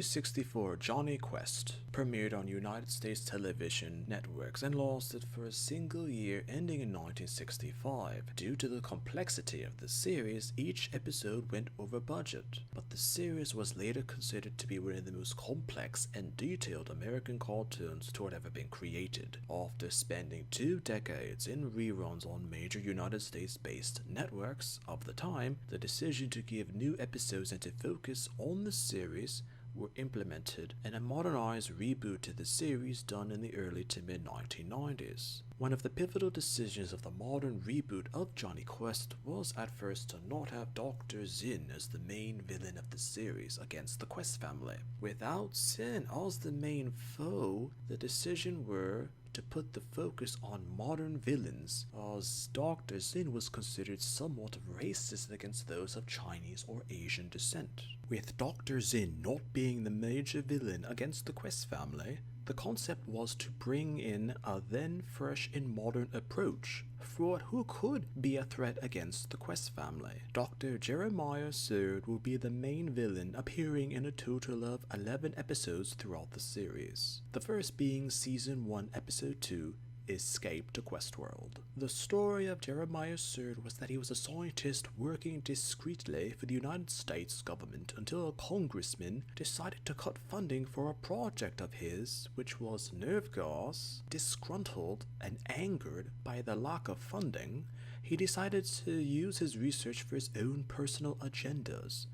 1964, Jonny Quest premiered on United States television networks and lasted for a single year ending in 1965. Due to the complexity of the series, each episode went over budget, but the series was later considered to be one of the most complex and detailed American cartoons to have ever been created. After spending 2 decades in reruns on major United States-based networks of the time, the decision to give new episodes and to focus on the series were implemented, and a modernized reboot to the series done in the early to mid 1990s. One of the pivotal decisions of the modern reboot of Jonny Quest was at first to not have Dr. Zin as the main villain of the series against the Quest family. Without Zin as the main foe, the decision were to put the focus on modern villains, as Dr. Zin was considered somewhat racist against those of Chinese or Asian descent. With Dr. Zin not being the major villain against the Quest family, the concept was to bring in a then fresh and modern approach for who could be a threat against the Quest family. Dr. Jeremiah Surd will be the main villain, appearing in a total of 11 episodes throughout the series. The first being Season 1, Episode 2, Escape to Questworld. The story of Jeremiah Surd was that he was a scientist working discreetly for the United States government until a congressman decided to cut funding for a project of his, which was nerve gas. Disgruntled and angered by the lack of funding, he decided to use his research for his own personal agendas,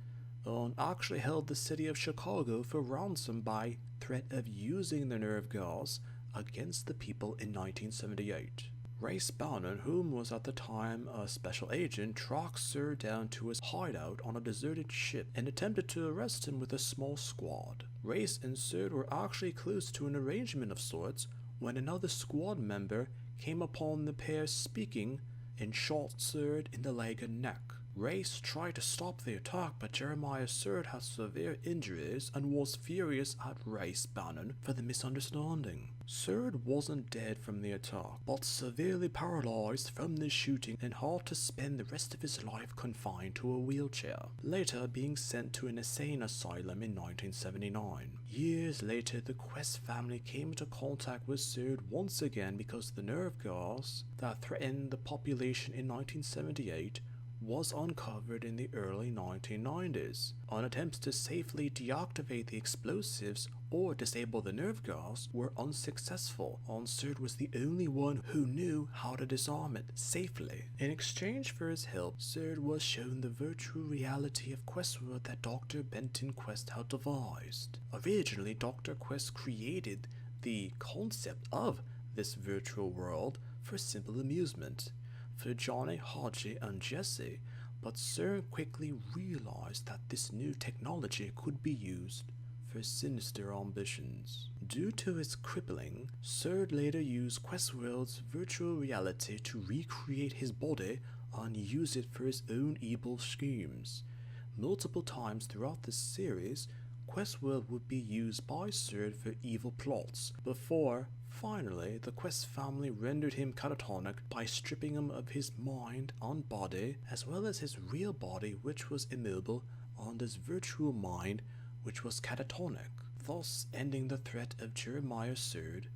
and actually held the city of Chicago for ransom by threat of using the nerve gas against the people in 1978. Race Bannon, whom was at the time a special agent, tracked Surd down to his hideout on a deserted ship and attempted to arrest him with a small squad. Race and Surd were actually close to an arrangement of sorts when another squad member came upon the pair speaking and shot Surd in the leg and neck. Race tried to stop the attack, but Jeremiah Surd had severe injuries and was furious at Race Bannon for the misunderstanding. Surd wasn't dead from the attack, but severely paralyzed from the shooting and had to spend the rest of his life confined to a wheelchair, later being sent to an insane asylum in 1979. Years later, the Quest family came into contact with Surd once again because the nerve gas that threatened the population in 1978 was uncovered in the early 1990s. On attempts to safely deactivate the explosives or disable the nerve gas were unsuccessful, and Surd was the only one who knew how to disarm it safely. In exchange for his help, Surd was shown the virtual reality of Questworld that Dr. Benton Quest had devised. Originally, Dr. Quest created the concept of this virtual world for simple amusement for Jonny, Haji, and Jesse, but Surd quickly realized that this new technology could be used for sinister ambitions. Due to its crippling, Surd later used Questworld's virtual reality to recreate his body and use it for his own evil schemes. Multiple times throughout the series, Questworld would be used by Surd for evil plots, before finally, the Quest family rendered him catatonic by stripping him of his mind and body, as well as his real body, which was immobile, and his virtual mind, which was catatonic, thus ending the threat of Jeremiah Surd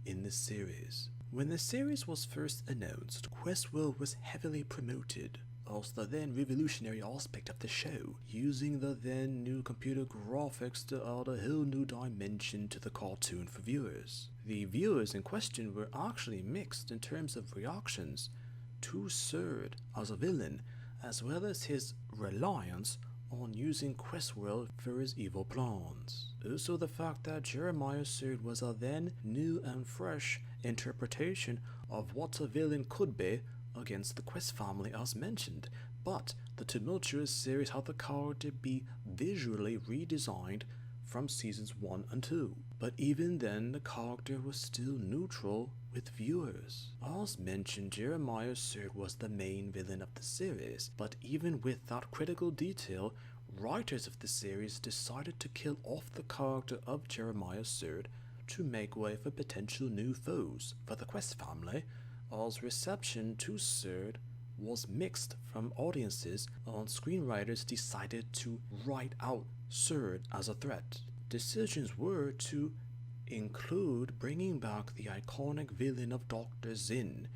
in the series. When the series was first announced, Questworld was heavily promoted as the then revolutionary aspect of the show, using the then new computer graphics to add a whole new dimension to the cartoon for viewers. The viewers in question were actually mixed in terms of reactions to Surd as a villain, as well as his reliance on using Questworld for his evil plans. Also the fact that Jeremiah Surd was a then new and fresh interpretation of what a villain could be against the Quest family as mentioned, but the tumultuous series had the character be visually redesigned from seasons 1 and 2. But even then, the character was still neutral with viewers. As mentioned, Jeremiah Surd was the main villain of the series, but even with that critical detail, writers of the series decided to kill off the character of Jeremiah Surd to make way for potential new foes for the Quest family, as reception to Surd was mixed from audiences, and screenwriters decided to write out Surd as a threat. Decisions were to include bringing back the iconic villain of Dr. Zin,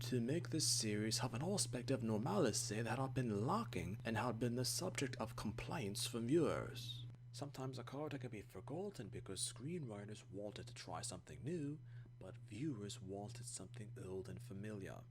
to make this series have an aspect of normalcy that had been lacking and had been the subject of complaints from viewers. Sometimes a character can be forgotten because screenwriters wanted to try something new, but viewers wanted something old and familiar.